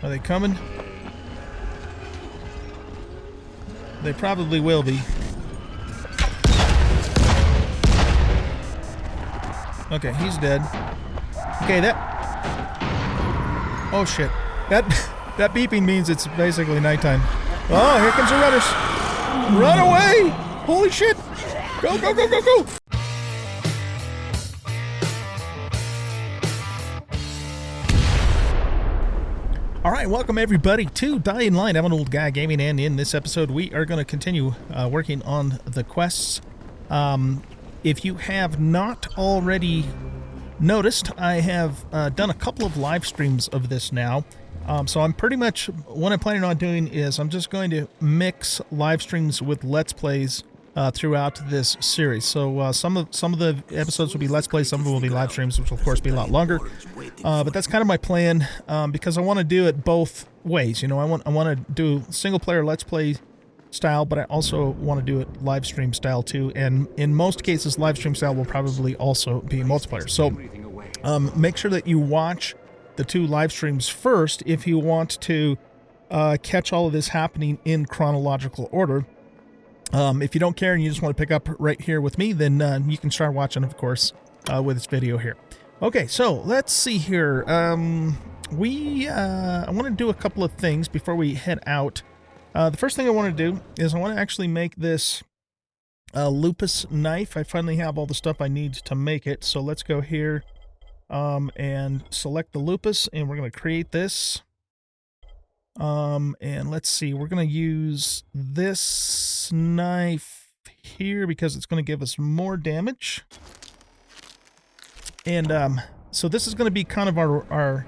Are they coming? They probably will be. Okay, he's dead. Okay, that... Oh, shit. That beeping means it's basically nighttime. Oh, here comes the runners. Run away! Holy shit! Go, go, go, go, go! Alright, welcome everybody to Dying Light. I'm an old guy gaming, and in this episode we are going to continue working on the quests. If you have not already noticed, I have done a couple of live streams of this now. So I'm pretty much, what I'm planning on doing is I'm just going to mix live streams with Let's Plays throughout this series. So some of the episodes will be Let's Plays, some of them will be live streams, which will of course be a lot longer. But that's kind of my plan, because I want to do it both ways. You know, I want to do single player Let's Play style, but I also want to do it live stream style too. And in most cases, live stream style will probably also be multiplayer. So make sure that you watch the two live streams first if you want to catch all of this happening in chronological order. If you don't care and you just want to pick up right here with me, then you can start watching, of course, with this video here. Okay, so let's see here. I want to do a couple of things before we head out. The first thing I want to do is I want to actually make this Lupus Knife. I finally have all the stuff I need to make it, so let's go here and select the Lupus, and we're going to create this. And let's see, we're going to use this knife here because it's going to give us more damage. And so this is going to be kind of our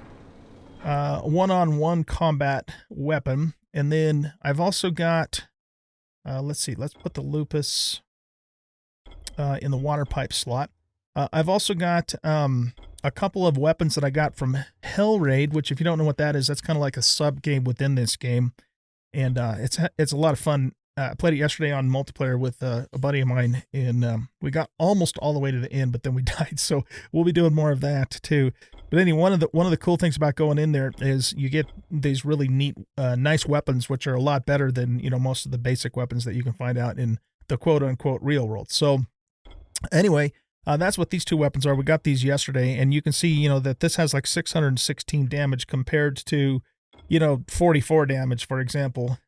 one-on-one combat weapon. And then I've also got, let's see, let's put the Lupus in the water pipe slot. I've also got a couple of weapons that I got from Hell Raid, which if you don't know what that is, that's kind of like a sub-game within this game. And it's a lot of fun. I played it yesterday on multiplayer with a buddy of mine, and we got almost all the way to the end, but then we died. So we'll be doing more of that too. But anyway, one of the cool things about going in there is you get these really neat, nice weapons, which are a lot better than, you know, most of the basic weapons that you can find out in the quote-unquote real world. So anyway, that's what these two weapons are. We got these yesterday, and you can see, you know, that this has like 616 damage compared to, you know, 44 damage, for example,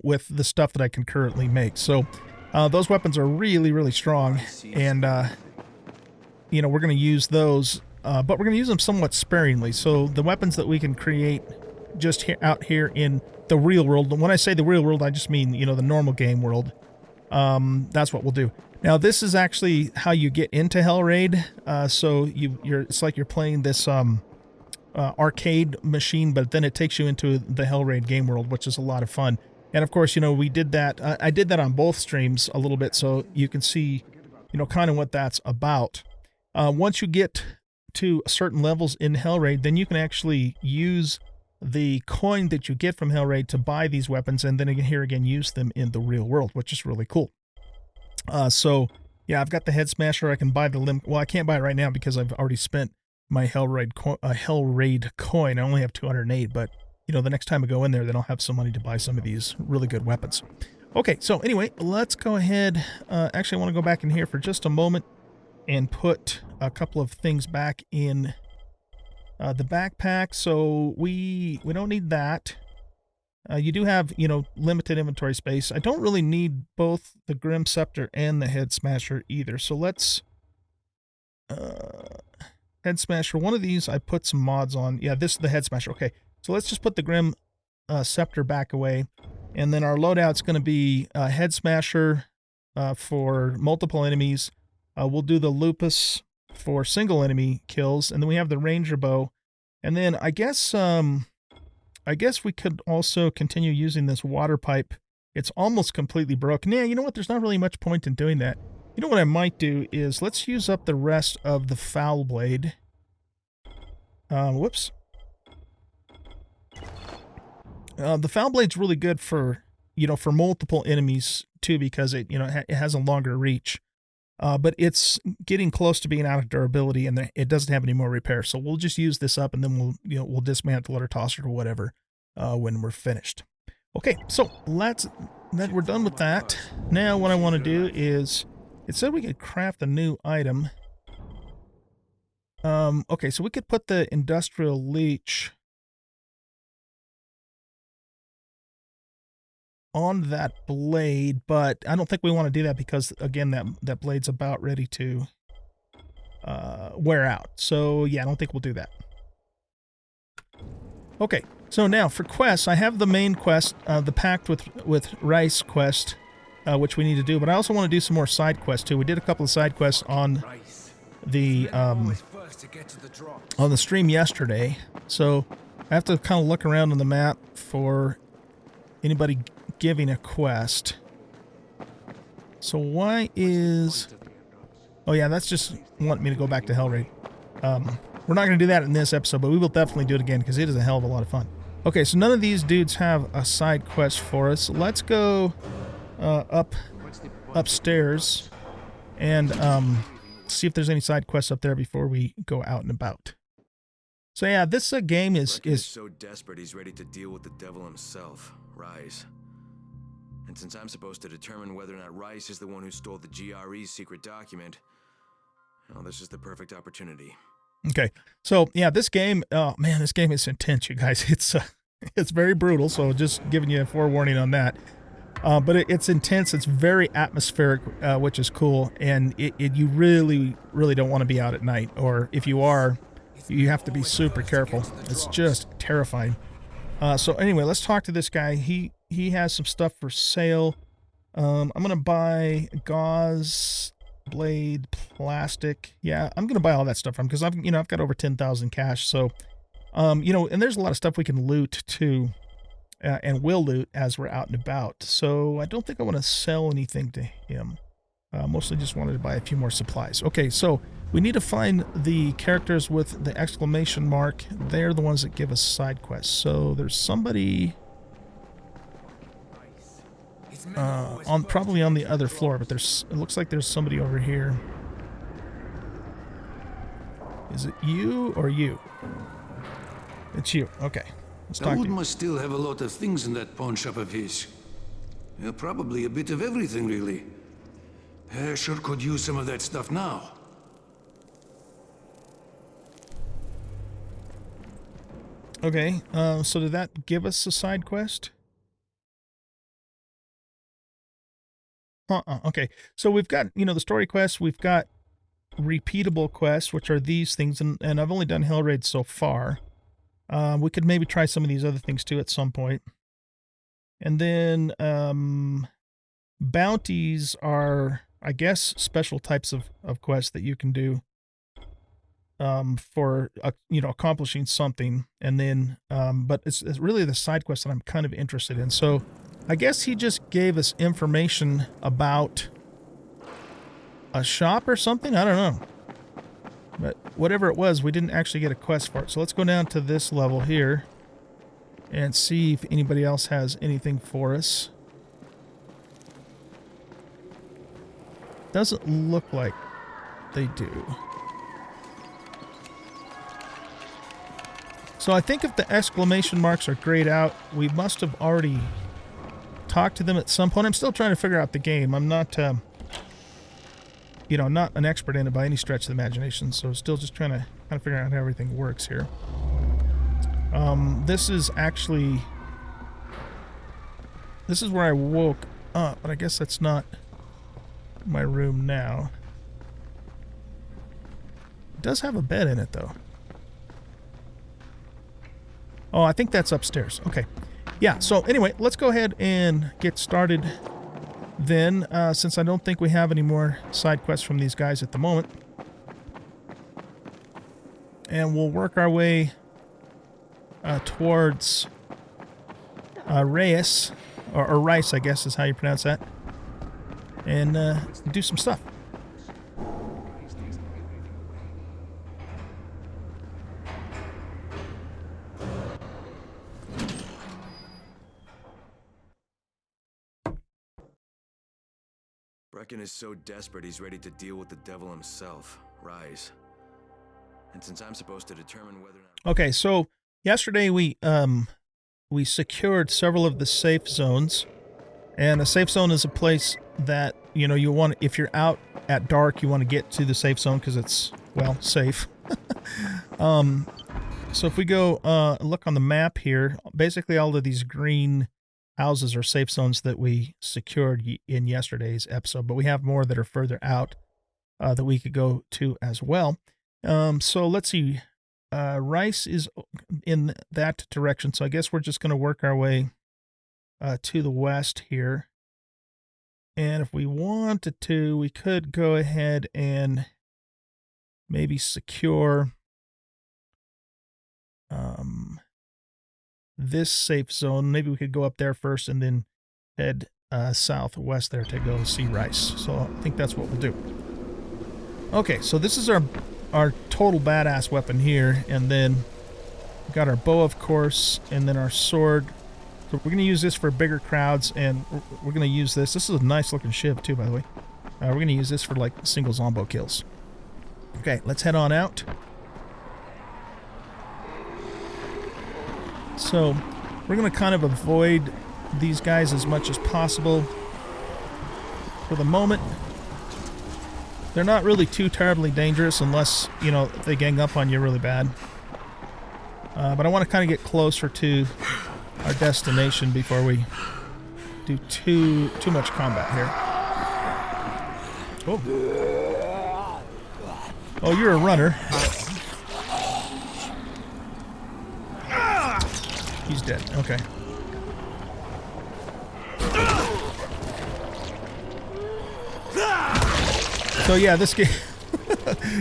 with the stuff that I can currently make. So those weapons are really, really strong, and, you know, we're going to use those. But we're going to use them somewhat sparingly. So the weapons that we can create just out here in the real world, and when I say the real world, I just mean, you know, the normal game world. That's what we'll do. Now, this is actually how you get into Hell Raid. So it's like you're playing this arcade machine, but then it takes you into the Hell Raid game world, which is a lot of fun. And of course, you know, we did that. I did that on both streams a little bit, so you can see, you know, kind of what that's about. Once you get to certain levels in Hell Raid, then you can actually use the coin that you get from Hell Raid to buy these weapons, and then again use them in the real world, which is really cool. So yeah, I've got the Head Smasher. I can buy the limb. Well, I can't buy it right now because I've already spent my Hell Raid coin. I only have 208, but you know, the next time I go in there, then I'll have some money to buy some of these really good weapons. Okay, so anyway, let's go ahead. Actually, I want to go back in here for just a moment and put a couple of things back in the backpack. So we don't need that. You do have, you know, limited inventory space. I don't really need both the Grim Scepter and the Head Smasher either. So let's Head Smasher. One of these I put some mods on. Yeah, this is the Head Smasher. Okay, so let's just put the Grim Scepter back away, and then our loadout's going to be Head Smasher for multiple enemies. We'll do the Lupus for single enemy kills, and then we have the Ranger Bow. And then I guess we could also continue using this water pipe. It's almost completely broken. Yeah, you know what? There's not really much point in doing that. You know what I might do is let's use up the rest of the Foul Blade. Whoops. The Foul Blade's really good for, you know, for multiple enemies too, because it, you know, it has a longer reach. But it's getting close to being out of durability, and it doesn't have any more repair. So we'll just use this up, and then we'll dismantle it or toss it or whatever. when we're finished. Okay, so we're done with that. Now what I want to do is, it said we could craft a new item. Okay, so we could put the industrial leech on that blade, but I don't think we want to do that because, again, that blade's about ready to wear out. So yeah, I don't think we'll do that. Okay, so now for quests, I have the main quest, the Pact with Rice quest, which we need to do, but I also want to do some more side quests too. We did a couple of side quests on the stream yesterday, so I have to kind of look around on the map for anybody giving a quest. So why is... Oh yeah, that's just wanting me to go back to Hellraid. We're not going to do that in this episode, but we will definitely do it again because it is a hell of a lot of fun. Okay, so none of these dudes have a side quest for us. Let's go upstairs and see if there's any side quests up there before we go out and about. So yeah, this game is so desperate he's ready to deal with the devil himself, Rise. And since I'm supposed to determine whether or not Rice is the one who stole the GRE's secret document, well, this is the perfect opportunity. Okay, so yeah, this game, oh man, this game is intense, you guys. It's very brutal, so just giving you a forewarning on that. But it's intense. It's very atmospheric, which is cool, and you really, really don't want to be out at night, or if you are, you have to be super careful. It's just terrifying. So anyway, let's talk to this guy. He has some stuff for sale. I'm gonna buy gauze, blade, plastic. Yeah, I'm gonna buy all that stuff from, because I've got over 10,000 cash. So, and there's a lot of stuff we can loot too, and will loot as we're out and about. So I don't think I want to sell anything to him. Mostly just wanted to buy a few more supplies. Okay, so we need to find the characters with the exclamation mark. They're the ones that give us side quests. So there's somebody probably on the other floor, but it looks like there's somebody over here. Is it you or you? It's you. Okay. Let's talk to Wood you. must still have a lot of things in that pawn shop of his. Yeah, probably a bit of everything, really. Sure could use some of that stuff now. Okay, so did that give us a side quest? Okay, so we've got, the story quests, we've got repeatable quests, which are these things, and I've only done Hellraid so far. We could maybe try some of these other things too at some point. And then bounties are, I guess, special types of quests that you can do for accomplishing something. And then but it's really the side quest that I'm kind of interested in. So I guess he just gave us information about a shop or something. I don't know, but whatever it was, we didn't actually get a quest for it. So let's go down to this level here and see if anybody else has anything for us. Doesn't look like they do. So I think if the exclamation marks are grayed out, we must have already talked to them at some point. I'm still trying to figure out the game. I'm not, not an expert in it by any stretch of the imagination, so still just trying to kind of figure out how everything works here. This is where I woke up, but I guess that's not my room now. It does have a bed in it, though. Oh, I think that's upstairs. Okay. Yeah, so anyway, let's go ahead and get started then, since I don't think we have any more side quests from these guys at the moment. And we'll work our way towards Reyes, or Rice, I guess is how you pronounce that, and do some stuff. Brecken is so desperate he's ready to deal with the devil himself, Rise. And since I'm supposed to determine whether or not... Okay, so yesterday we we secured several of the safe zones. And a safe zone is a place that, you know, you want, if you're out at dark, you want to get to the safe zone because it's, well, safe. So if we go look on the map here, basically all of these green houses are safe zones that we secured in yesterday's episode, but we have more that are further out that we could go to as well. So let's see. Rice is in that direction, so I guess we're just going to work our way to the west here. And if we wanted to, we could go ahead and maybe secure this safe zone. Maybe we could go up there first and then head southwest there to go see Rice. So I think that's what we'll do. Okay, so this is our total badass weapon here, and then we got our bow, of course, and then our sword. So we're going to use this for bigger crowds, and we're going to use this. This is a nice looking shiv too, by the way. We're going to use this for like single zombo kills. Okay, let's head on out. So we're going to kind of avoid these guys as much as possible for the moment. They're not really too terribly dangerous unless, you know, they gang up on you really bad. But I want to kind of get closer to our destination before we do too much combat here. Oh, you're a runner. He's dead. Okay. So yeah, this game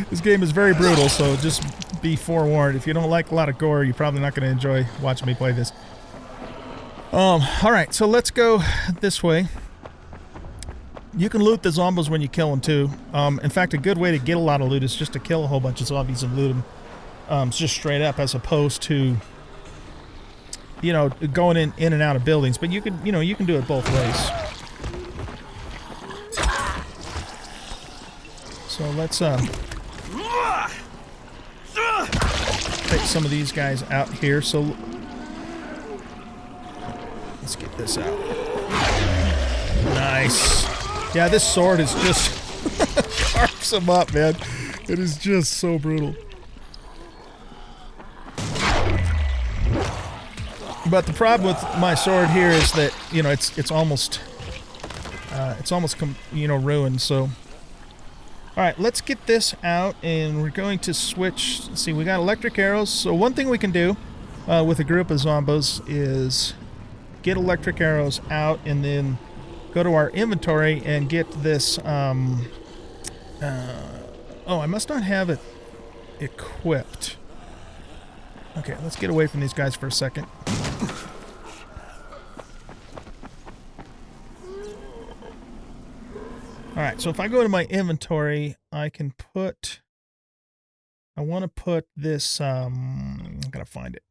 this game is very brutal, so just be forewarned. If you don't like a lot of gore, you're probably not going to enjoy watching me play this. Alright, so let's go this way. You can loot the zombies when you kill them too. In fact, a good way to get a lot of loot is just to kill a whole bunch of zombies and loot them. Just straight up, as opposed to, you know, going in and out of buildings. But you can, you know, you can do it both ways. So let's take some of these guys out here. So let's get this out. Nice. Yeah, this sword is just carves them up, man. It is just so brutal. But the problem with my sword here is that, you know, it's almost you know, ruined. So, all right, let's get this out, and we're going to switch. Let's see, we got electric arrows. So one thing we can do with a group of zombos is get electric arrows out, and then go to our inventory and get this. Oh, I must not have it equipped. Okay, let's get away from these guys for a second. Alright, so if I go to my inventory, I can put... I want to put this... I'm going to find it.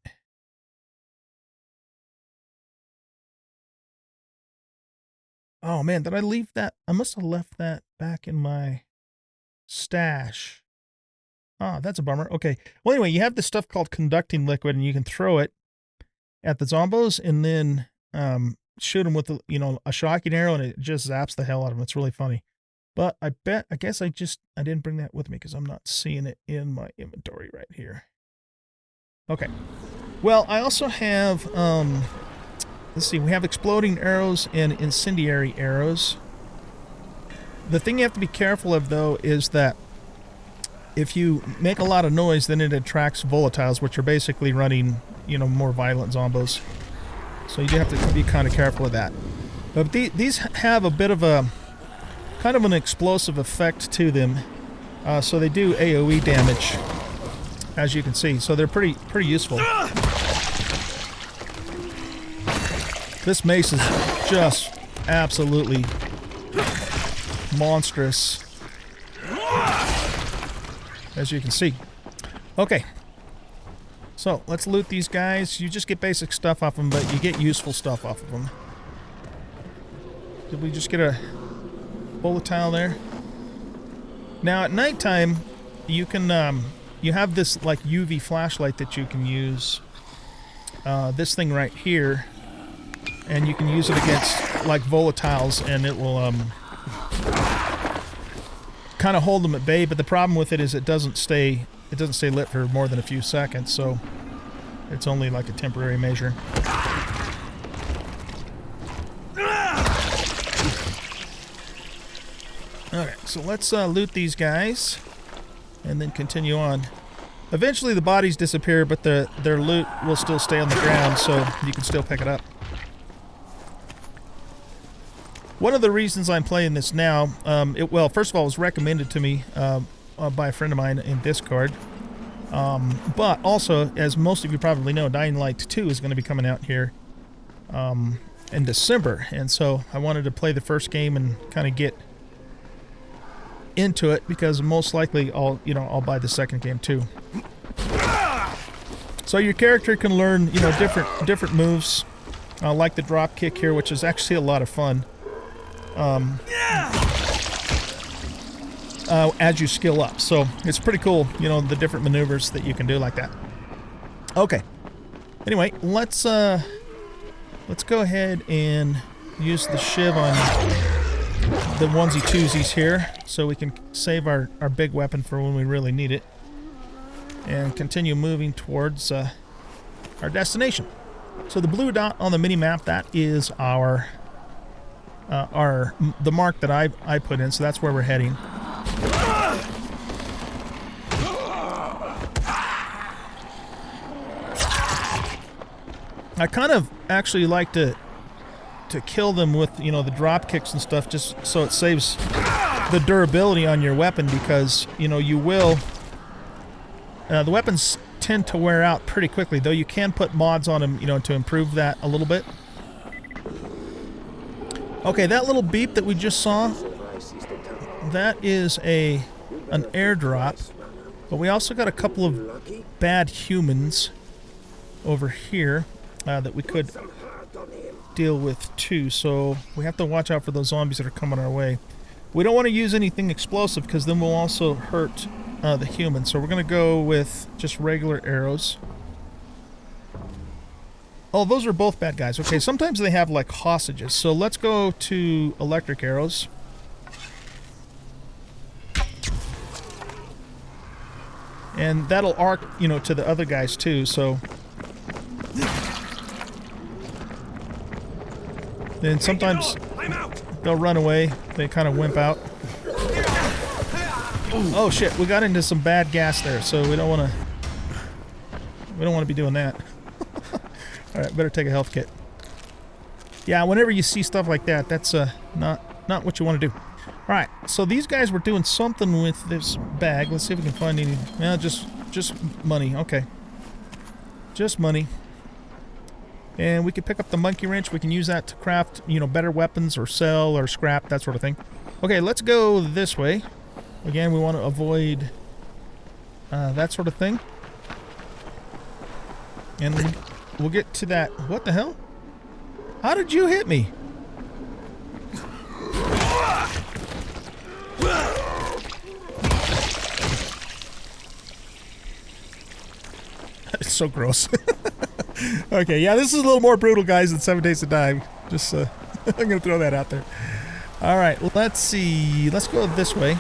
Oh man, did I leave that? I must have left that back in my stash. Ah, that's a bummer. Okay. Well, anyway, you have this stuff called conducting liquid, and you can throw it at the zombos and then shoot them with, you know, a shocking arrow, and it just zaps the hell out of them. It's really funny. But I guess I didn't bring that with me because I'm not seeing it in my inventory right here. Okay. Well, I also have, let's see, we have exploding arrows and incendiary arrows. The thing you have to be careful of, though, is that if you make a lot of noise, then it attracts volatiles, which are basically running, you know, more violent zombos. So you do have to be kind of careful of that. But these have a bit of a kind of an explosive effect to them, so they do AOE damage, as you can see. So they're pretty useful. This mace is just absolutely monstrous, as you can see. Okay, so let's loot these guys. You just get basic stuff off them, but you get useful stuff off of them. Did we just get a volatile there? Now at nighttime, you can you have this like UV flashlight that you can use this thing right here, and you can use it against like volatiles, and it will kind of hold them at bay. But the problem with it is it doesn't stay lit for more than a few seconds, so it's only like a temporary measure. Okay, so let's loot these guys and then continue on. Eventually the bodies disappear, but their loot will still stay on the ground, so you can still pick it up. One of the reasons I'm playing this now, well, first of all, it was recommended to me by a friend of mine in Discord. But also, as most of you probably know, Dying Light 2 is going to be coming out here in December. And so I wanted to play the first game and kind of get into it, because most likely I'll buy the second game too. So your character can learn, different moves, like the drop kick here, which is actually a lot of fun. As you skill up, so it's pretty cool, the different maneuvers that you can do like that. Okay. Anyway, let's go ahead and use the shiv on the onesie-twosies here, so we can save our big weapon for when we really need it, and continue moving towards our destination. So the blue dot on the mini-map, that is the mark that I put in, so that's where we're heading. I kind of actually like to kill them with, the drop kicks and stuff, just so it saves the durability on your weapon, because, you will... the weapons tend to wear out pretty quickly, though you can put mods on them, to improve that a little bit. Okay, that little beep that we just saw, that is an airdrop, but we also got a couple of bad humans over here that we could deal with too, so we have to watch out for those zombies that are coming our way. We don't want to use anything explosive, because then we'll also hurt the humans, so we're going to go with just regular arrows. Oh, those are both bad guys. Okay, sometimes they have like hostages, so let's go to electric arrows. And that'll arc, to the other guys too, so... Then sometimes they'll run away. They kind of wimp out. Oh shit, we got into some bad gas there, so we don't want to be doing that. Alright, better take a health kit. Yeah, whenever you see stuff like that, that's not what you want to do. Alright, so these guys were doing something with this bag. Let's see if we can find any... No, just money. Okay. Just money. And we can pick up the monkey wrench. We can use that to craft, better weapons or sell or scrap, that sort of thing. Okay, let's go this way. Again, we want to avoid that sort of thing. And we'll get to that... What the hell? How did you hit me? It's so gross. Okay, yeah, this is a little more brutal, guys, than 7 Days to Die. Just, I'm gonna throw that out there. Alright, well, let's see. Let's go this way.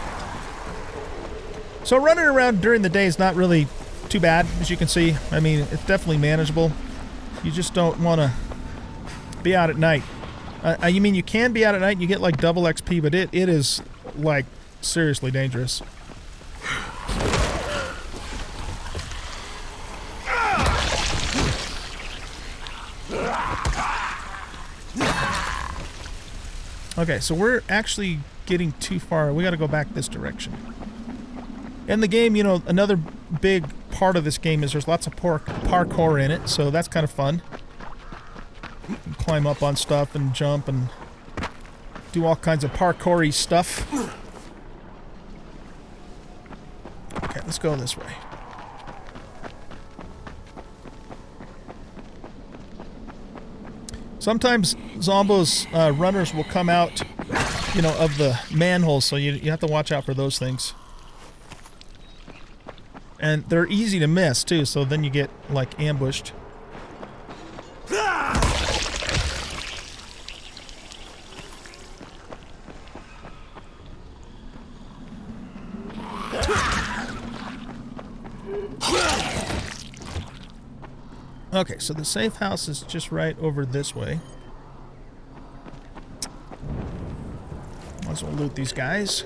So running around during the day is not really too bad, as you can see. I mean, it's definitely manageable. You just don't want to be out at night. You mean you can be out at night and you get, like, double XP, but it is, like, seriously dangerous. Okay, so we're actually getting too far. We got to go back this direction. In the game, another big part of this game is there's lots of parkour in it, so that's kind of fun. You can climb up on stuff and jump and do all kinds of parkour-y stuff. Okay, let's go this way. Sometimes zombos, runners will come out, of the manholes, so you have to watch out for those things. And they're easy to miss, too, so then you get, like, ambushed. Okay, so the safe house is just right over this way. Might as well loot these guys.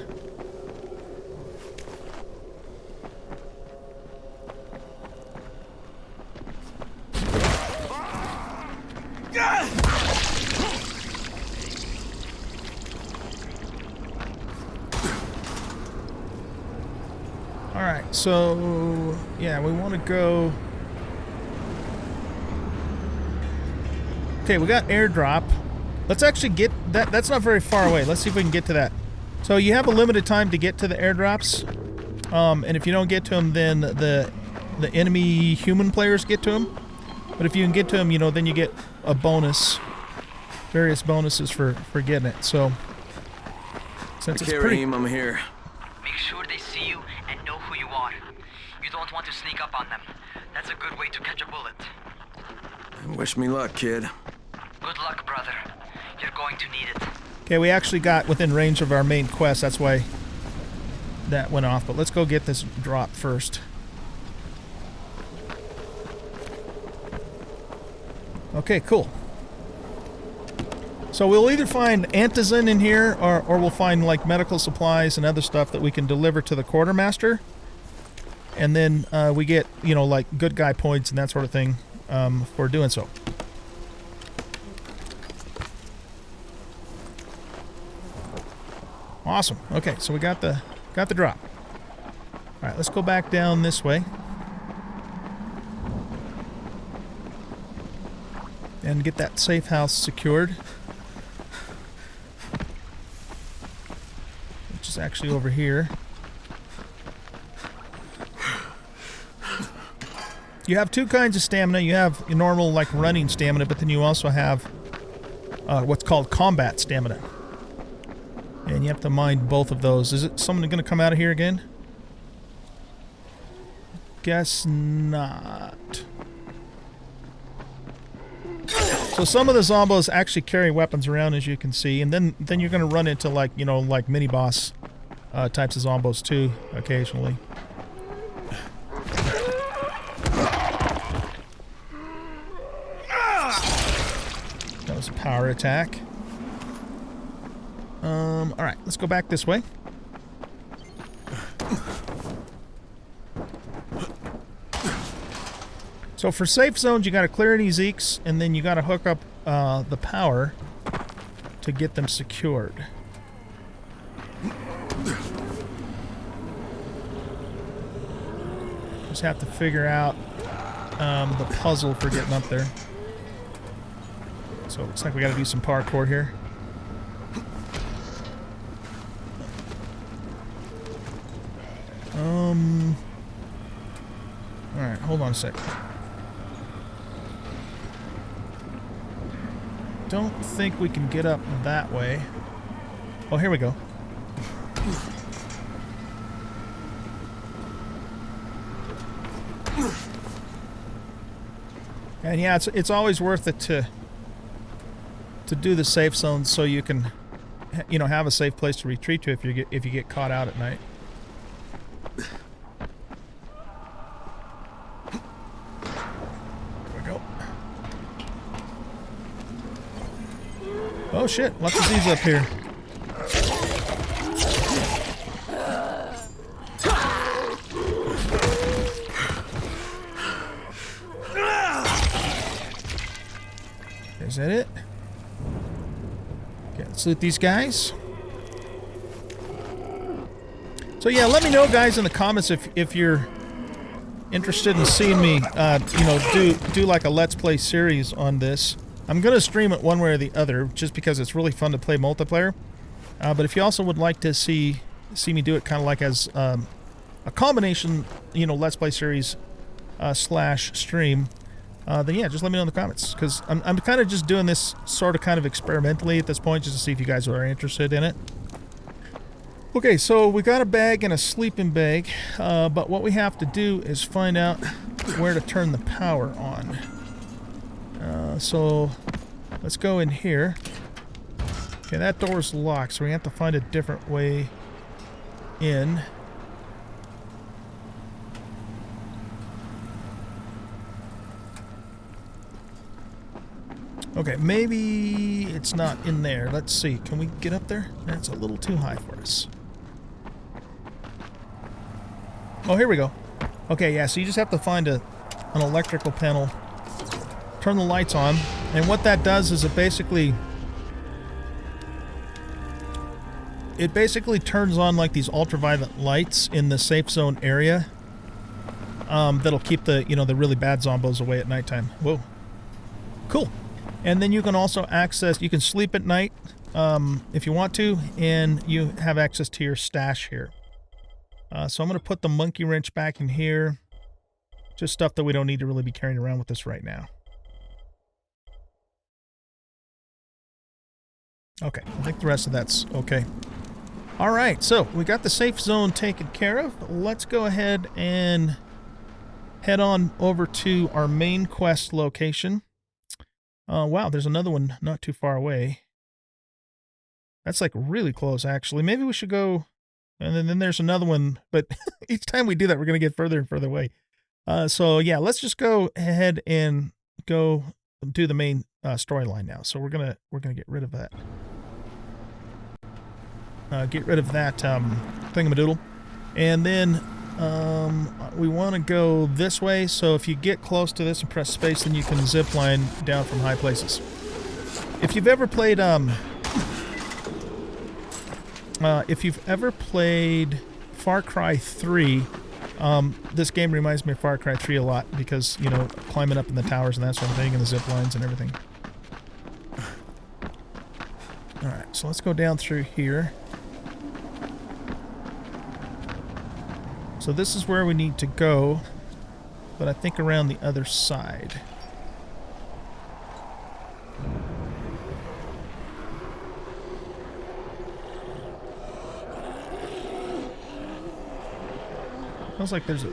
Alright, so yeah, we want to go. Okay, we got airdrop. Let's actually get that. That's not very far away. Let's see if we can get to that. So you have a limited time to get to the airdrops. And if you don't get to them, then the enemy human players get to them. But if you can get to them, you know, then you get a bonus. Various bonuses for getting it. So since it's pretty... Kareem, I'm here. Make sure they see you and know who you are. You don't want to sneak up on them. That's a good way to catch a bullet. Wish me luck, kid. Good luck, brother. You're going to need it. Okay, we actually got within range of our main quest. That's why that went off. But let's go get this drop first. Okay, cool. So we'll either find antizin in here, or we'll find like medical supplies and other stuff that we can deliver to the quartermaster. And then we get, you know, like good guy points and that sort of thing for doing so. Awesome. Okay, so we got the drop. All right, let's go back down this way. And get that safe house secured. Which is actually over here. You have two kinds of stamina. You have your normal, like, running stamina, but then you also have what's called combat stamina. And you have to mind both of those. Is it someone going to come out of here again? Guess not. So some of the zombos actually carry weapons around, as you can see, and then you're going to run into, like, you know, like mini boss types of zombos too, occasionally. That was a power attack. Alright, let's go back this way. So for safe zones, you gotta clear any Zeeks, and then you gotta hook up the power to get them secured. Just have to figure out the puzzle for getting up there. So it looks like we gotta do some parkour here. Alright, hold on a sec. Don't think we can get up that way. Oh, here we go. And yeah, it's always worth it to do the safe zones so you can, you know, have a safe place to retreat to if you get caught out at night. Oh shit, lots of these up here. Is that it? Okay, let's loot these guys. So yeah, let me know, guys, in the comments if you're interested in seeing me, you know, do like a Let's Play series on this. I'm going to stream it one way or the other, just because it's really fun to play multiplayer. But if you also would like to see me do it kind of like as a combination, you know, Let's Play series slash stream, then yeah, just let me know in the comments. Because I'm kind of just doing this sort of kind of experimentally at this point, just to see if you guys are interested in it. Okay, so we got a bag and a sleeping bag, but what we have to do is find out where to turn the power on. So let's go in here. Okay, that door's locked, so we have to find a different way in. Okay, maybe it's not in there. Let's see. Can we get up there? That's a little too high for us. Oh, here we go. Okay, yeah, so you just have to find an electrical panel, turn the lights on, and what that does is it basically turns on like these ultraviolet lights in the safe zone area. That'll keep the, the really bad zombos away at nighttime. Whoa. Cool. And then you can also access, you can sleep at night if you want to, and you have access to your stash here. So I'm going to put the monkey wrench back in here. Just stuff that we don't need to really be carrying around with us right now. Okay, I think the rest of that's okay. All right, so we got the safe zone taken care of. Let's go ahead and head on over to our main quest location. Wow, there's another one not too far away. That's like really close, actually. Maybe we should go... And then there's another one, but each time we do that, we're going to get further and further away. So yeah, let's just go ahead and go do the main storyline now. So we're gonna get rid of that. Get rid of that thingamadoodle, and then we want to go this way. So if you get close to this and press space, then you can zip line down from high places. If you've ever played Far Cry 3, this game reminds me of Far Cry 3 a lot because, climbing up in the towers and that sort of thing and the zip lines and everything. Alright, so let's go down through here. So this is where we need to go, but I think around the other side. Sounds like there's a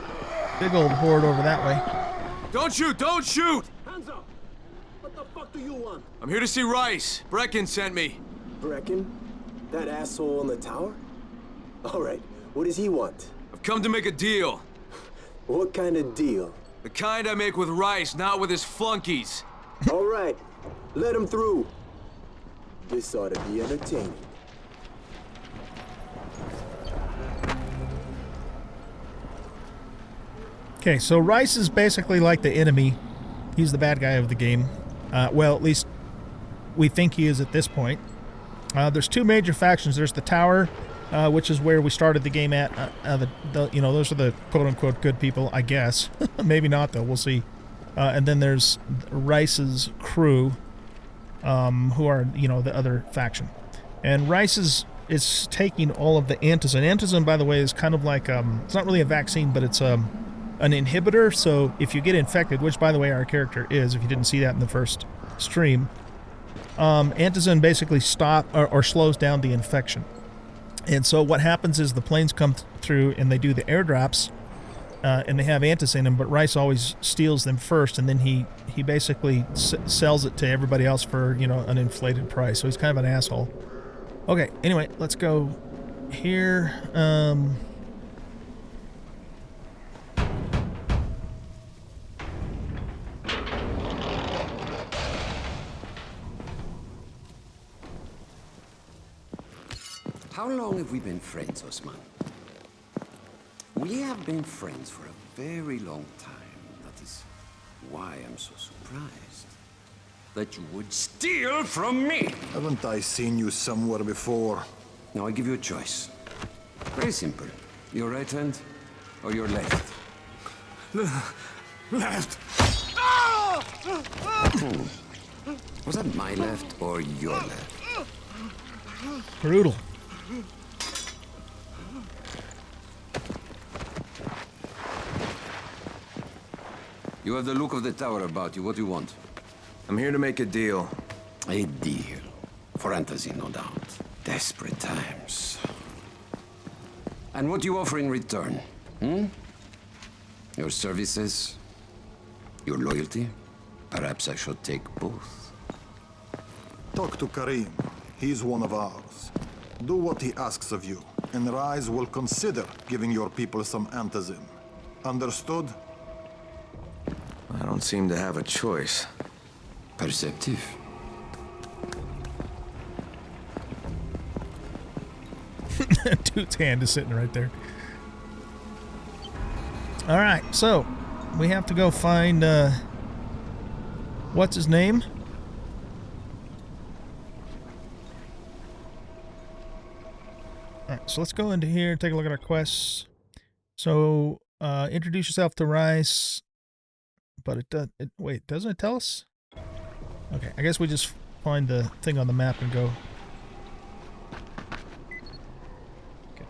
big old horde over that way. Don't shoot! Don't shoot! Hands up! What the fuck do you want? I'm here to see Rice. Brecken sent me. Brecken? That asshole in the tower? Alright, what does he want? I've come to make a deal. What kind of deal? The kind I make with Rice, not with his flunkies. Alright, let him through. This ought to be entertaining. Okay, so Rice is basically like the enemy. He's the bad guy of the game. Well, at least we think he is at this point. There's two major factions. There's the tower, which is where we started the game at. Those are the quote-unquote good people, I guess. Maybe not, though. We'll see. And then there's Rice's crew, who are, the other faction. And Rice is taking all of the antizin. Antizin, by the way, is kind of like, it's not really a vaccine, but it's an inhibitor. So if you get infected, which, by the way, our character is, if you didn't see that in the first stream, antizin basically slows down the infection. And so what happens is the planes come through and they do the airdrops, and they have antizin in them, but Rice always steals them first, and then he basically sells it to everybody else for, an inflated price. So he's kind of an asshole. Okay, anyway, let's go here. How long have we been friends, Osman? We have been friends for a very long time. That is why I'm so surprised that you would steal from me. Haven't I seen you somewhere before? Now I give you a choice. Very simple. Your right hand or your left? Left. Was that my left or your left? Brutal. You have the look of the tower about you. What do you want? I'm here to make a deal. A deal. For Antazin, no doubt. Desperate times. And what do you offer in return? Your services? Your loyalty? Perhaps I should take both. Talk to Karim. He's one of ours. Do what he asks of you, and Rise will consider giving your people some antizin. Understood? I don't seem to have a choice. Perceptive. Dude's hand is sitting right there. All right, so we have to go find what's his name? All right, so let's go into here, take a look at our quests. So introduce yourself to Rice, but it does. Wait, doesn't it tell us? Okay, I guess we just find the thing on the map and go. Okay.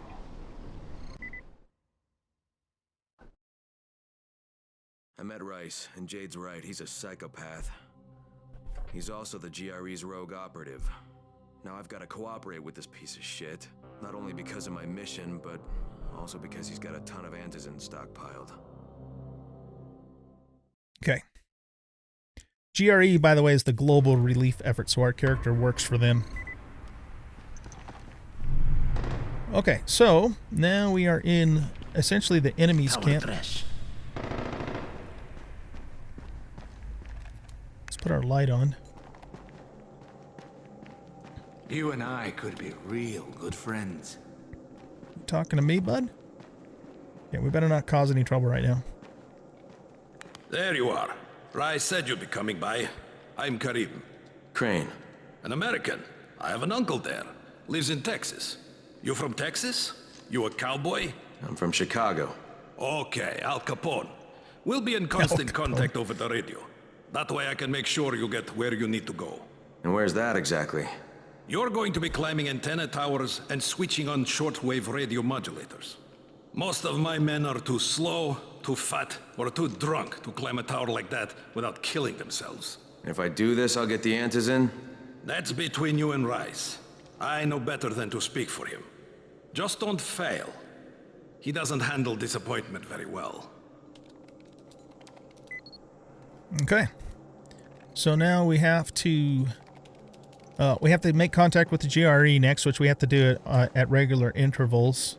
I met Rice, and Jade's right, he's a psychopath. He's also the GRE's rogue operative. Now I've got to cooperate with this piece of shit, not only because of my mission, but also because he's got a ton of antizin stockpiled. Okay. GRE, by the way, is the global relief effort, so our character works for them. Okay, so now we are in essentially the enemy's camp. Let's put our light on. You and I could be real good friends. You talking to me, bud? Yeah, we better not cause any trouble right now. There you are. Rice said you'd be coming by. I'm Karim. Crane. An American. I have an uncle there. Lives in Texas. You from Texas? You a cowboy? I'm from Chicago. Okay, Al Capone. We'll be in constant contact over the radio. That way I can make sure you get where you need to go. And where's that exactly? You're going to be climbing antenna towers and switching on shortwave radio modulators. Most of my men are too slow, too fat, or too drunk to climb a tower like that without killing themselves. And if I do this, I'll get the antizin? That's between you and Rice. I know better than to speak for him. Just don't fail. He doesn't handle disappointment very well. Okay. So now we have to make contact with the GRE next, which we have to do at regular intervals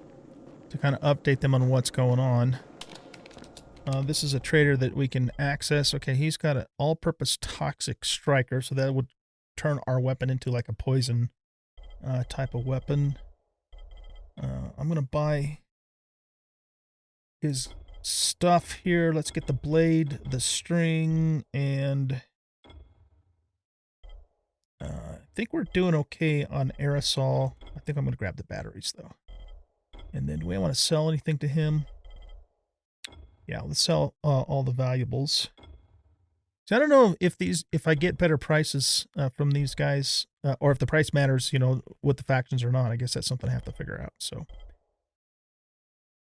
to kind of update them on what's going on. This is a trader that we can access. Okay, he's got an all-purpose toxic striker, so that would turn our weapon into like a poison type of weapon. I'm going to buy his stuff here. Let's get the blade, the string, and I think we're doing okay on aerosol. I think I'm going to grab the batteries, though. And then do we want to sell anything to him? Yeah, let's sell all the valuables. So I don't know if I get better prices from these guys, or if the price matters, you know, with the factions or not. I guess that's something I have to figure out. So, all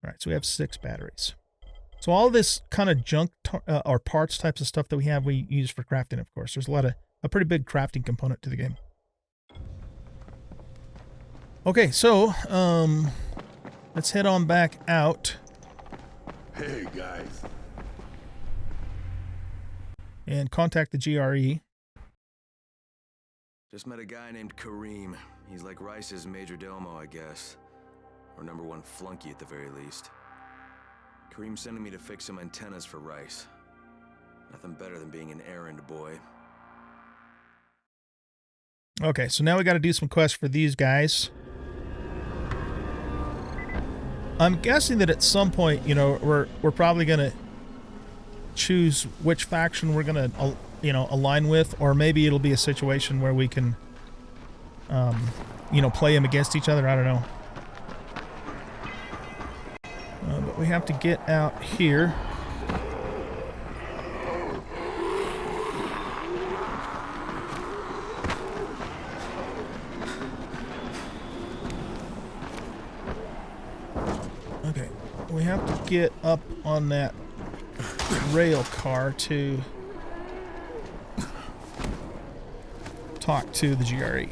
right, so we have 6 batteries. So all this kind of junk or parts types of stuff that we have, we use for crafting, of course. There's a pretty big crafting component to the game. Okay, so let's head on back out. Hey, guys. And contact the GRE. Just met a guy named Kareem. He's like Rice's major domo, I guess. Or #1 flunky at the very least. Kareem's sending me to fix some antennas for Rice. Nothing better than being an errand boy. Okay, so now we got to do some quests for these guys. I'm guessing that at some point, you know, we're probably gonna choose which faction we're gonna, you know, align with, or maybe it'll be a situation where we can, you know, play them against each other. I don't know. But we have to get out here. Okay, we have to get up on that rail car to talk to the GRE.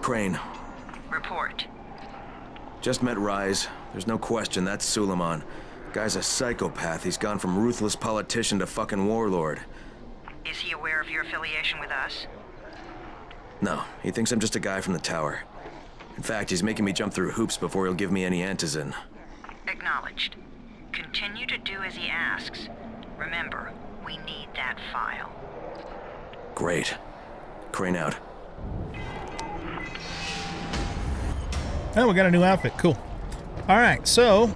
Crane. Report. Just met Rise. There's no question, that's Suleiman. Guy's a psychopath. He's gone from ruthless politician to fucking warlord. Is he aware of your affiliation with us? No, he thinks I'm just a guy from the tower. In fact, he's making me jump through hoops before he'll give me any antizin. Acknowledged. Continue to do as he asks. Remember, We need that file. Great. Crane out. Oh, we got a new outfit. Cool. All right, so...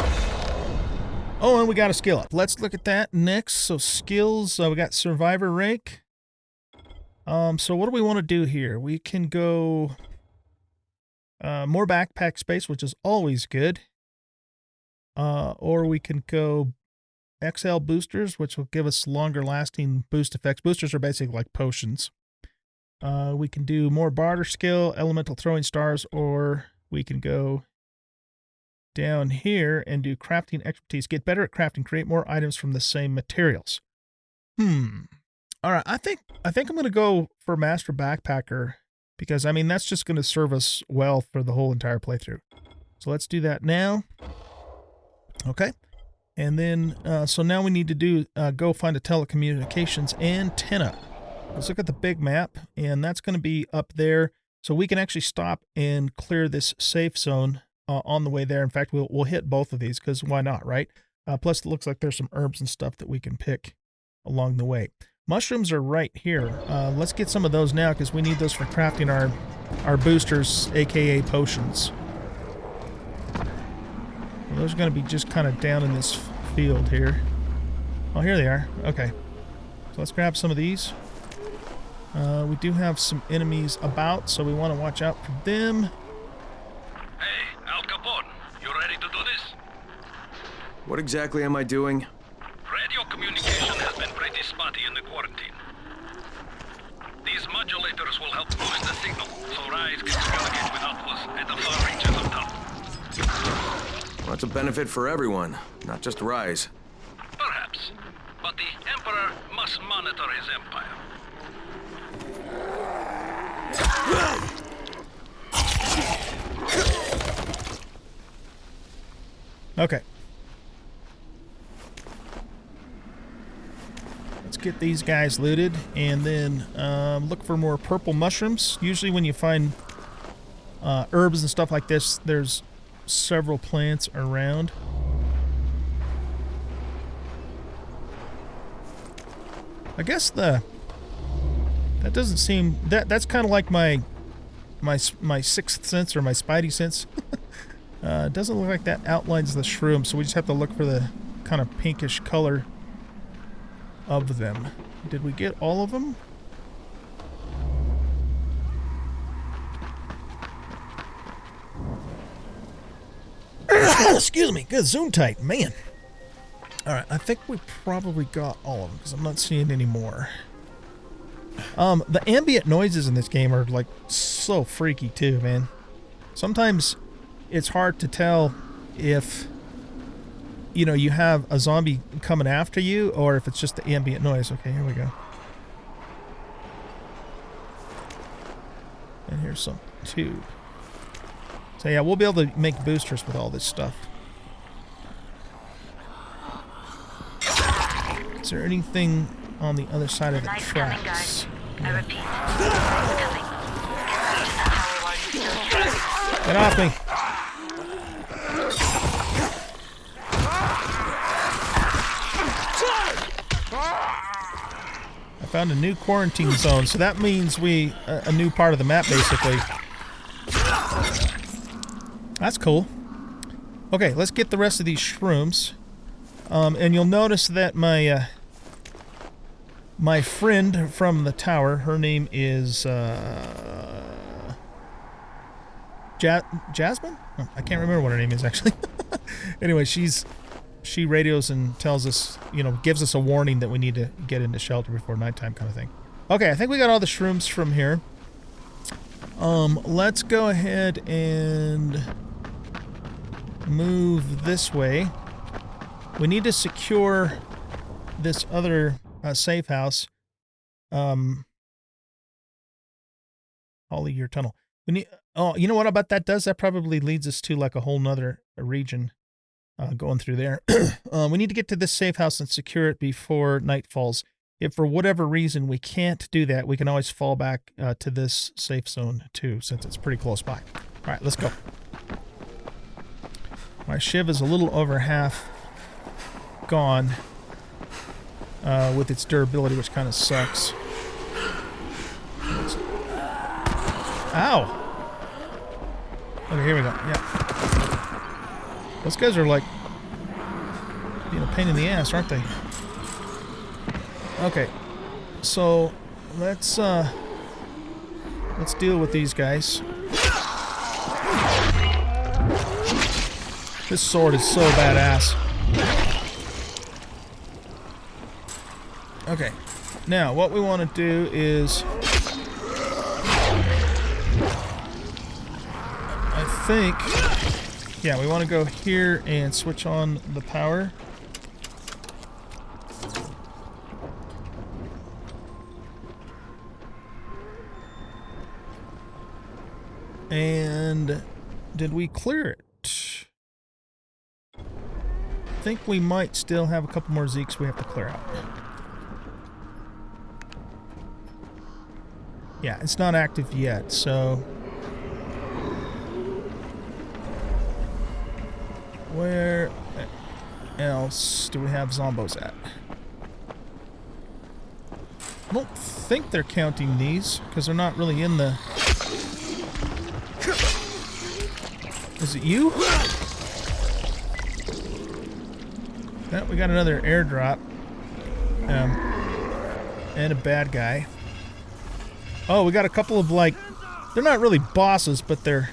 Oh, and we got a skill up. Let's look at that next. So skills, we got Survivor Rake. So what do we want to do here? We can go more backpack space, which is always good. Or we can go XL boosters, which will give us longer lasting boost effects. Boosters are basically like potions. We can do more barter skill, elemental throwing stars, or we can go down here and do crafting expertise. Get better at crafting, create more items from the same materials. All right, I think I'm going to go for Master Backpacker because, I mean, that's just going to serve us well for the whole entire playthrough. So let's do that now. Okay. And then, so now we need to do, go find a telecommunications antenna. Let's look at the big map, and that's going to be up there. So we can actually stop and clear this safe zone on the way there. In fact, we'll hit both of these because why not, right? Plus, it looks like there's some herbs and stuff that we can pick along the way. Mushrooms are right here. Let's get some of those now because we need those for crafting our boosters, aka potions. Well, those are going to be just kind of down in this field here. Oh, here they are. Okay. So let's grab some of these. We do have some enemies about, so we want to watch out for them. Hey, Al Capone, you ready to do this? What exactly am I doing? Radio communication has been pretty spotty in the quarantine. These modulators will help boost the signal, so Rise can communicate with outposts at the far reaches of town. Well, that's a benefit for everyone, not just Rise. Perhaps, but the Emperor must monitor his empire. Okay. Let's get these guys looted and then look for more purple mushrooms. Usually when you find herbs and stuff like this, there's several plants around. I guess that doesn't seem that's kind of like my sixth sense or my spidey sense. It doesn't look like that outlines the shroom, so we just have to look for the kind of pinkish color of them. Did we get all of them? Excuse me. Good zoom tight, man. All right, I think we probably got all of them because I'm not seeing any more. The ambient noises in this game are like so freaky too, man. Sometimes it's hard to tell if, you know, you have a zombie coming after you or if it's just the ambient noise. Okay, here we go. And here's some too. So yeah, we'll be able to make boosters with all this stuff. Is there anything on the other side of the tracks? I repeat, coming. Get off me! I found a new quarantine zone, so that means a new part of the map, basically. That's cool. Okay, let's get the rest of these shrooms. And you'll notice that my friend from the tower, her name is Jasmine? Oh, I can't remember what her name is actually. Anyway, she radios and tells us, you know, gives us a warning that we need to get into shelter before nighttime kind of thing. Okay, I think we got all the shrooms from here. Let's go ahead and move this way. We need to secure this other safe house. Holly, your tunnel. We need. Oh, you know what about that does? That probably leads us to like a whole nother region going through there. We need to get to this safe house and secure it before night falls. If for whatever reason we can't do that, we can always fall back to this safe zone too, since it's pretty close by. All right, let's go. My shiv is a little over half gone. with its durability, which kind of sucks. Ow! Okay, here we go. Yeah. Those guys are like being a pain in the ass, aren't they? Okay. So let's deal with these guys. This sword is so badass. Okay. Now, what we want to do is... I think... Yeah, we want to go here and switch on the power. And... did we clear it? I think we might still have a couple more Zeeks we have to clear out. Yeah, it's not active yet, so... where else do we have zombos at? I don't think they're counting these, because they're not really in the... Is it you? Yeah, we got another airdrop. And a bad guy. Oh, we got a couple of, like... they're not really bosses, but they're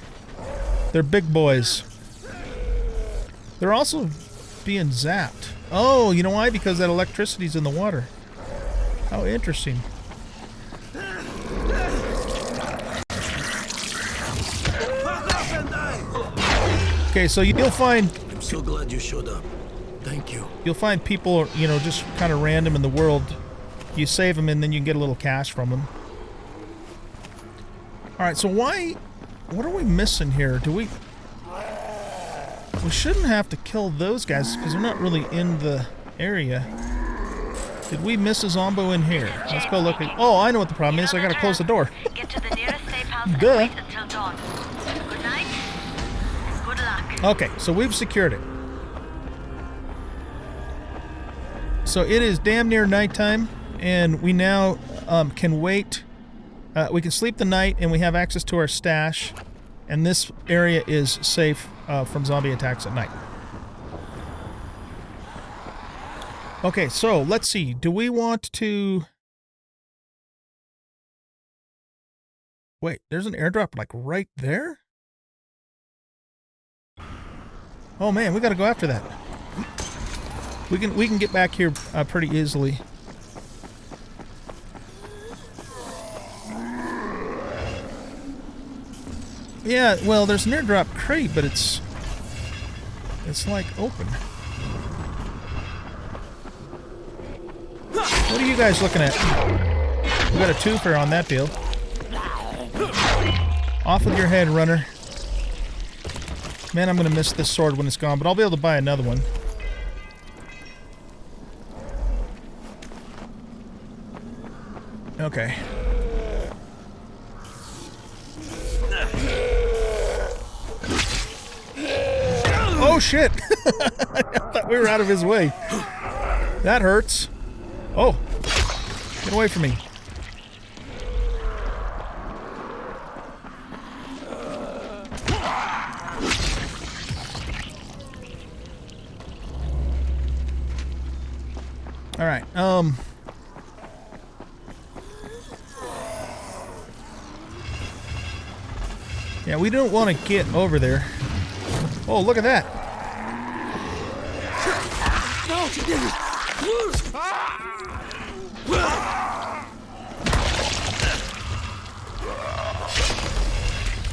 big boys. They're also being zapped. Oh, you know why? Because that electricity's in the water. How interesting. Okay, so you'll find... I'm so glad you showed up. Thank you. You'll find people, you know, just kind of random in the world. You save them and then you can get a little cash from them. Alright, so why... what are we missing here? Do we... we shouldn't have to kill those guys because they're not really in the area. Did we miss a zombo in here? Let's go look at... oh, I know what the problem is. I gotta close the door. Get to the nearest safe house and Duh. wait until dawn. Good night. Good luck. Okay, so we've secured it. So it is damn near nighttime, and we now can wait. We can sleep the night, and we have access to our stash, and this area is safe from zombie attacks at night. Okay, so let's see. Do we want to... wait, there's an airdrop like right there? Oh man, we gotta go after that. We can get back here pretty easily. Yeah, well, there's an airdrop crate, but it's like open. What are you guys looking at? We got a twofer on that deal. Off with your head, runner. Man, I'm gonna miss this sword when it's gone, but I'll be able to buy another one. Okay. Oh shit! I thought we were out of his way. That hurts. Oh! Get away from me. Alright, yeah, we don't want to get over there. Oh, look at that.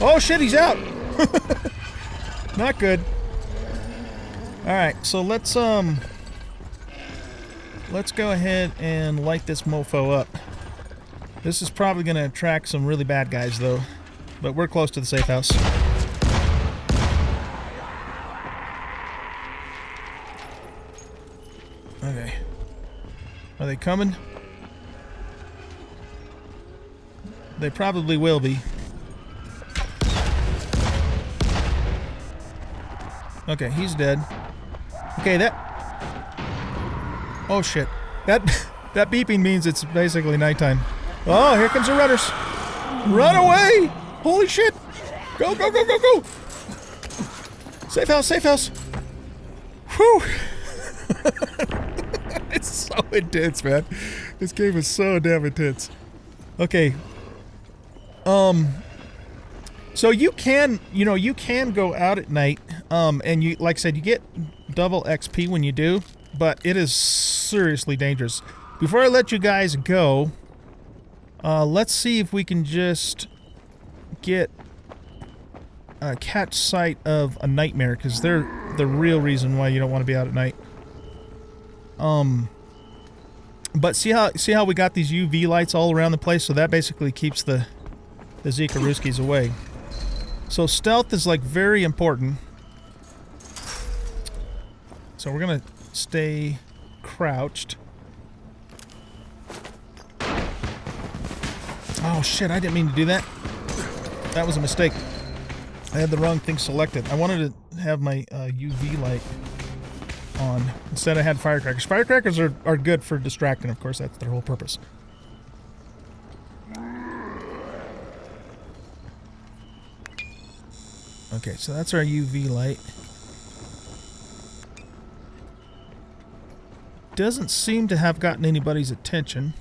Oh shit, he's out. Not good. Alright, so let's go ahead and light this mofo up. This is probably going to attract some really bad guys though. But we're close to the safe house. Okay. Are they coming? They probably will be. Okay, he's dead. Okay, that... oh shit. That beeping means it's basically nighttime. Oh, here comes the runners. Run away! Holy shit! Go, go, go, go, go! Safe house, safe house. Whew! It's so intense, man. This game is so damn intense. Okay. So you can, you can go out at night, and you, like I said, you get double XP when you do, but it is seriously dangerous. Before I let you guys go, let's see if we can just get catch sight of a nightmare, because they're the real reason why you don't want to be out at night. But see how we got these UV lights all around the place, so that basically keeps the Zikaruskis away. So stealth is like very important. So we're gonna stay crouched. Oh shit, I didn't mean to do that. That was a mistake. I had the wrong thing selected. I wanted to have my UV light on. Instead I had firecrackers. Firecrackers are good for distracting, of course, that's their whole purpose. Okay, so that's our UV light. Doesn't seem to have gotten anybody's attention.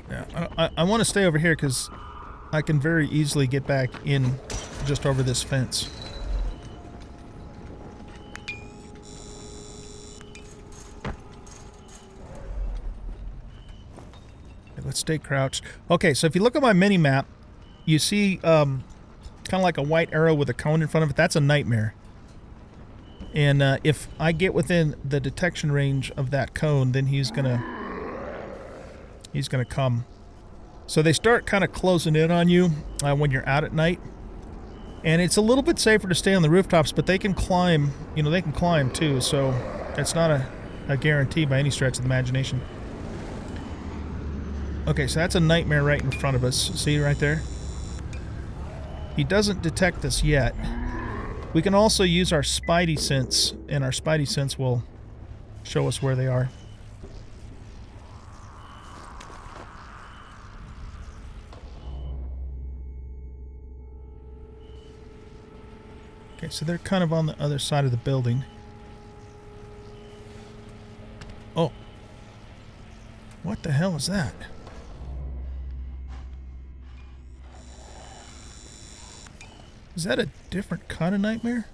Yeah, I want to stay over here because I can very easily get back in just over this fence. Let's stay crouched. Okay, so if you look at my mini-map, you see kind of like a white arrow with a cone in front of it. That's a nightmare. And if I get within the detection range of that cone, then he's gonna come. So they start kind of closing in on you when you're out at night. And it's a little bit safer to stay on the rooftops, but they can climb, they can climb too. So it's not a guarantee by any stretch of the imagination. Okay, so that's a nightmare right in front of us. See right there? He doesn't detect us yet. We can also use our spidey sense, and our spidey sense will show us where they are. Okay, so they're kind of on the other side of the building. Oh. What the hell is that? Is that a different kind of nightmare?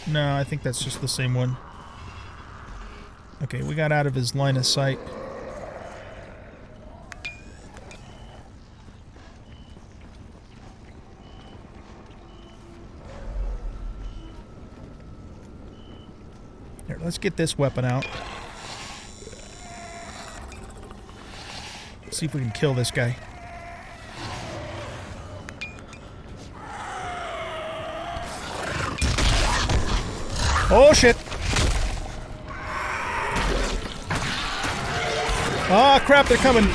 No, I think that's just the same one. Okay, we got out of his line of sight. Here, let's get this weapon out. See if we can kill this guy. Oh shit! Ah, crap, they're coming!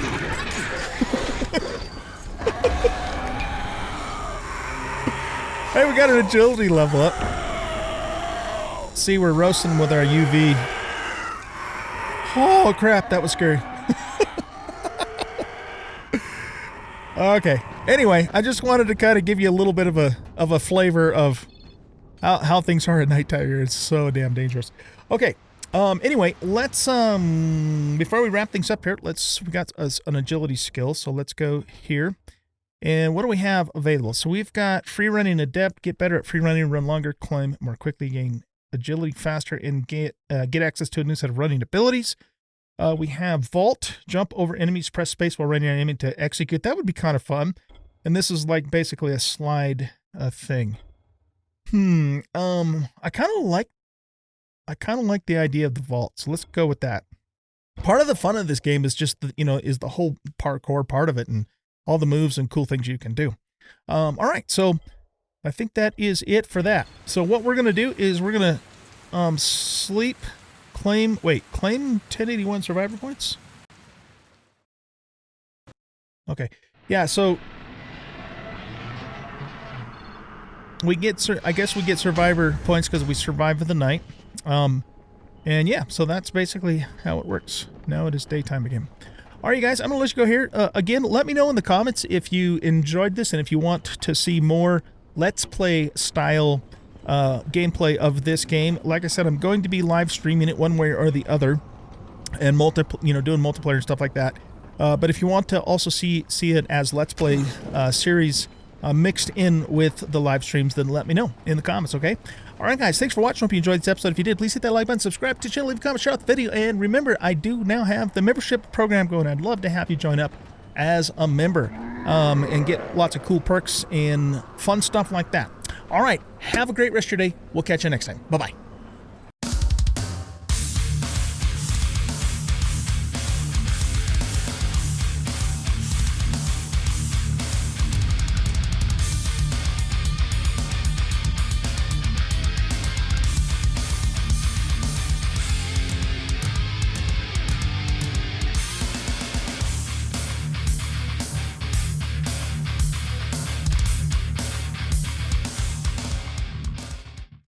Hey, we got an agility level up. See, we're roasting with our UV. Oh crap, that was scary. Okay. Anyway, I just wanted to kind of give you a little bit of a flavor of how things are at nighttime here. It's so damn dangerous. Okay. Anyway, let's before we wrap things up here, we got an agility skill, so let's go here. And what do we have available? So we've got free running adept, get better at free running, run longer, climb more quickly, gain agility faster, and get access to a new set of running abilities. We have Vault, jump over enemies, press space while running on enemy to execute. That would be kind of fun. And this is like basically a slide thing. I kind of like the idea of the Vault, so let's go with that. Part of the fun of this game is just is the whole parkour part of it and all the moves and cool things you can do. All right, so I think that is it for that. So what we're gonna do is we're gonna claim 1081 survivor points? Okay. Yeah, so we get, I guess we get survivor points because we survived the night. And yeah, so that's basically how it works. Now it is daytime again. All right, you guys, I'm going to let you go here. Again, let me know in the comments if you enjoyed this and if you want to see more Let's Play style gameplay of this game. Like I said, I'm going to be live streaming it one way or the other and doing multiplayer and stuff like that. But if you want to also see it as Let's Play series mixed in with the live streams, then let me know in the comments, okay? All right, guys, thanks for watching. Hope you enjoyed this episode. If you did, please hit that like button, subscribe to the channel, leave a comment, share out the video, and remember, I do now have the membership program going. I'd love to have you join up as a member and get lots of cool perks and fun stuff like that. All right, have a great rest of your day. We'll catch you next time. Bye-bye.